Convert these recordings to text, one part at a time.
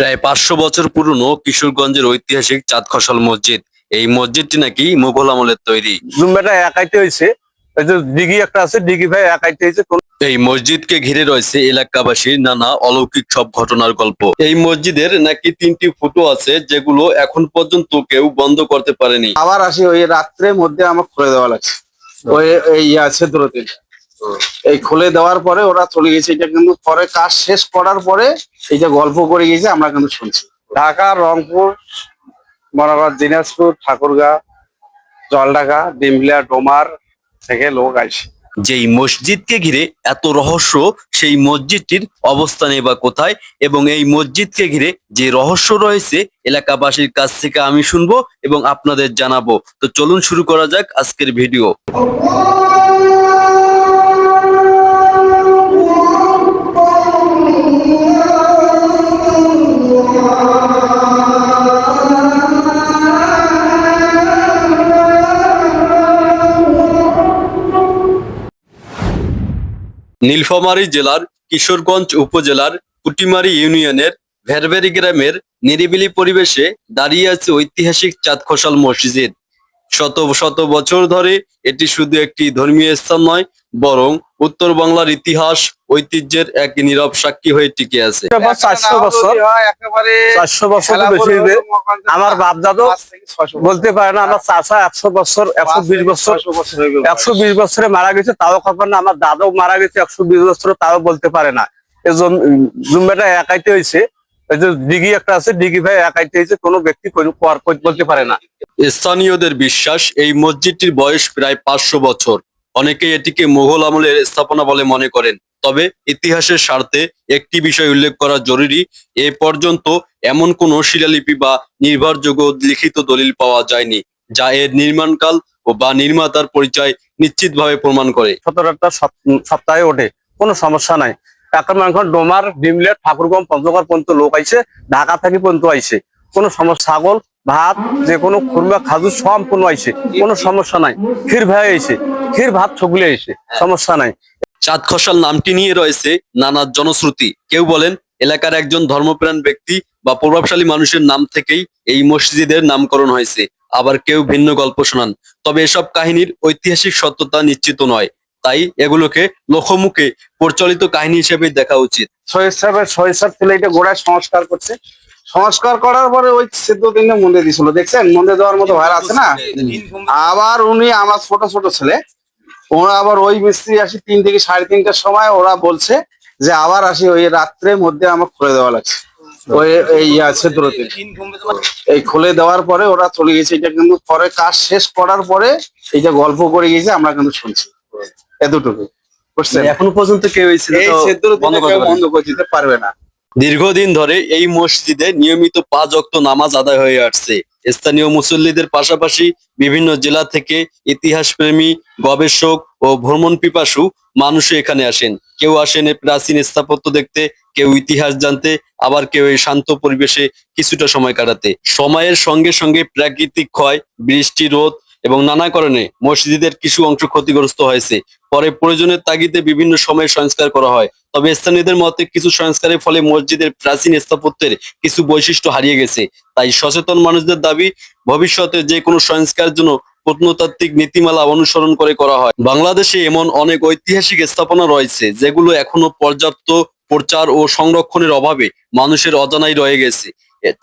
প্রায় ৫০০ বছর পুরনো কিশোরগঞ্জের ঐতিহাসিক চাঁদখসাল মসজিদ। এই মসজিদটি নাকি মুঘল আমলের তৈরি। জুম্বাটা একাইতে হয়েছে, ওই যে দিঘি একটা আছে, দিঘি ভাই একাইতে হয়েছে। এই মসজিদকে ঘিরে রয়েছে এলাকাবাসীর নানা অলৌকিক সব ঘটনার গল্প। এই মসজিদের নাকি ৩টি ফুটো আছে, যেগুলো এখন পর্যন্ত কেউ বন্ধ করতে পারেনি। আবার আসি ওই রাত্রের মধ্যে আমার খুলে দেওয়া লাগছে, ওই এই ছিদ্রতে এই খুলে দেওয়ার পরে ওরা চলে গেছে। এটা কিন্তু পরে কাজ শেষ করার পরে এইটা গল্প করে গেছে, আমরা কিন্তু শুনছি। ঢাকা, রংপুর, মনে কর দিনাজপুর, ঠাকুরগাঁ, জলঢাকা, ডিমলিয়া, ডোমার থেকে লোক আসে। যেই মসজিদকে ঘিরে এত রহস্য, সেই মসজিদটির অবস্থানে বা কোথায়, এবং এই মসজিদকে ঘিরে যে রহস্য রয়েছে এলাকাবাসীর কাছ থেকে আমি শুনবো এবং আপনাদের জানাবো। তো চলুন শুরু করা যাক আজকের ভিডিও। নীলফামারী জেলার কিশোরগঞ্জ উপজেলার পুটিমারী ইউনিয়নের ভেরভেরি গ্রামের নিরিবিলি পরিবেশে দাঁড়িয়ে আছে ঐতিহাসিক চাঁদখসাল মসজিদ। শত শত বছর ধরে এটি শুধু একটি ধর্মীয় স্থান নয়, বরং উত্তর বাংলার ইতিহাস ঐতিহ্যের এক নীরব সাক্ষী হয়ে টিকে আছে। ৪০০ বছর, ৪০০ বছর তো বেশি হবে। আমার বাপ দাদু বলতে পারে না, আমার চাচা ১০০ বছর, ১২০ বছর, ১২০ বছরে মারা গেছে, তাও খবর না। আমার দাদু মারা গেছে ১২০ বছরে, তাও বলতে পারে না। এই জুম্বাটা একাইতে হয়েছে, ওই যে দিঘি একটা আছে, দিঘি ভাই একাইতে হয়েছে, কোনো ব্যক্তি বলতে পারে না। স্থানীয়দের বিশ্বাস এই মসজিদটির বয়স প্রায় ৫০০ বছর। অনেকে এটিকে মুঘল আমলের স্থাপনা বলে মনে করেন, তবে ইতিহাসের স্বার্থে একটি বিষয় উল্লেখ করা জরুরি। এ পর্যন্ত এমন কোনো শিলালিপি বা নির্ভরযোগ্য লিখিত দলিল পাওয়া যায়নি, যা এর নির্মাণকাল ও বা নির্মাতার পরিচয় নিশ্চিতভাবে প্রমাণ করে। ১৭টা সপ্তাহে ওঠে, কোনো সমস্যা নাই। এখন ডোমার, ডিমলিয়া, ঠাকুরগাঁও, পঞ্চগড় পর্যন্ত লোক আইছে, ঢাকা থেকে পর্যন্ত আইছে, কোনো সমস্যা। ছাগল, ভাত, যে কোনো খুরমা, খাজুর সম্পূর্ণ আইছে, কোনো সমস্যা নাই। ক্ষীর ভাই আইছে, ক্ষীর ভাত ছগুলে আইছে, সমস্যা নাই। চাঁদখসাল নামটি নিয়ে রয়েছে নানা জনশ্রুতি। কেউ বলেন এলাকার একজন ধর্মপ্রাণ ব্যক্তি বা প্রভাবশালী মানুষের নাম থেকেই এই মসজিদের নামকরণ হয়েছে, আবার কেউ ভিন্ন গল্প শোনান। তবে এসব কাহিনীর ঐতিহাসিক সত্যতা নিশ্চিত নয়, তাই এগুলোকে লোকমুখে প্রচলিত কাহিনী হিসেবে দেখা উচিত। শহীদ তুলে এটা গোড়ায় সংস্কার করছে। সংস্কার করার পরে ওই ১৪ দিনে মন্দির দিছিল, দেখছেন? মন্দির দেওয়ার মতো ভাড়া আছে না। আবার উনি আমার ছোট ছোট ছেলে, ওরা আবার ওই মিস্ত্রি আসি ৩ থেকে ৩:৩০টার সময়, ওরা বলছে যে আবার আসি ওই রাত্রের মধ্যে আমার খুলে দেওয়া লাগছে, ওই এই ছিদ্রতে এই খুলে দেওয়ার পরে ওরা চলে গেছে। এটা কিন্তু পরে কাজ শেষ করার পরে এইটা গল্প করে গেছে, আমরা কিন্তু শুনছি। এতটুকু বুঝছেন? এখনো পর্যন্ত কেউ এই বন্ধ করে দিতে পারবে না। দীর্ঘদিন ধরে এই মসজিদে নিয়মিত ৫ ওয়াক্ত নামাজ আদায় হয়ে আসছে। স্থানীয় মুসল্লিদের পাশাপাশি বিভিন্ন জেলা থেকে ইতিহাস প্রেমী, গবেষক ও ভ্রমণ পিপাসু মানুষও এখানে আসেন। কেউ আসেন প্রাচীন স্থাপত্য দেখতে, কেউ ইতিহাস জানতে, আবার কেউ এই শান্ত পরিবেশে কিছুটা সময় কাটাতে। সময়ের সঙ্গে সঙ্গে প্রাকৃতিক ক্ষয়, বৃষ্টি, রোদ এবং নানা কারণে মসজিদের কিছু অংশ ক্ষতিগ্রস্ত হয়েছে। পরে প্রয়োজনের তাগিদে বিভিন্ন সময়ে সংস্কার করা হয়। তবে স্থানীয়দের মতে কিছু সংস্কারের ফলে মসজিদের প্রাচীন স্থাপত্যের কিছু বৈশিষ্ট্য হারিয়ে গেছে। তাই সচেতন মানুষদের দাবি, ভবিষ্যতে যে কোনো সংস্কারের জন্য প্রত্নতাত্ত্বিক নীতিমালা অনুসরণ করে করা হয়। বাংলাদেশে এমন অনেক ঐতিহাসিক স্থাপনা রয়েছে, যেগুলো এখনো পর্যাপ্ত প্রচার ও সংরক্ষণের অভাবে মানুষের অজানায় রয়ে গেছে।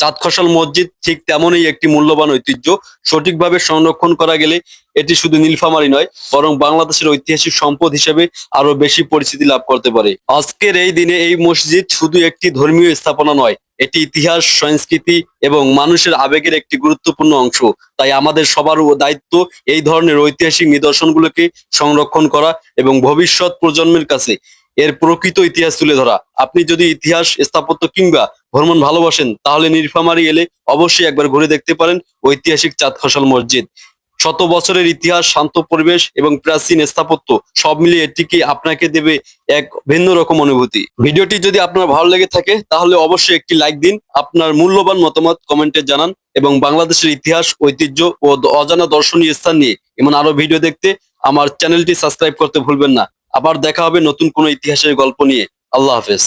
চাঁদখসাল মসজিদ ঠিক তেমনই একটি মূল্যবান ঐতিহ্য। সঠিকভাবে সংরক্ষণ করা গেলে এটি শুধু নীলফামারী নয়, বরং বাংলাদেশের ঐতিহাসিক সম্পদ হিসেবে আরো বেশি পরিচিতি লাভ করতে পারে। আজকের এই দিনে এই মসজিদ শুধু একটি ধর্মীয় স্থাপনা নয়, এটি ইতিহাস, সংস্কৃতি এবং মানুষের আবেগের একটি গুরুত্বপূর্ণ অংশ। তাই আমাদের সবার দায়িত্ব এই ধরনের ঐতিহাসিক নিদর্শনগুলোকে সংরক্ষণ করা এবং ভবিষ্যৎ প্রজন্মের কাছে এর প্রকৃত ইতিহাস তুলে ধরা। আপনি যদি ইতিহাস, স্থাপত্য কিংবা ভ্রমণ ভালোবাসেন, তাহলে নীলফামারী এলে অবশ্যই একবার ঘুরে দেখতে পারেন ঐতিহাসিক চাঁদখসাল মসজিদ। শত বছরের ইতিহাস, শান্ত পরিবেশ এবং প্রাচীন স্থাপত্য সব মিলিয়ে এটিকে আপনাকে দেবে এক ভিন্ন রকম অনুভূতি। ভিডিওটি যদি আপনার ভালো লেগে থাকে তাহলে অবশ্যই একটি লাইক দিন, আপনার মূল্যবান মতামত কমেন্টে জানান এবং বাংলাদেশের ইতিহাস, ঐতিহ্য ও অজানা দর্শনীয় স্থান নিয়ে এমন আরো ভিডিও দেখতে আমার চ্যানেলটি সাবস্ক্রাইব করতে ভুলবেন না। আবার দেখা হবে নতুন কোনো ইতিহাসের গল্প নিয়ে। আল্লাহ হাফেজ।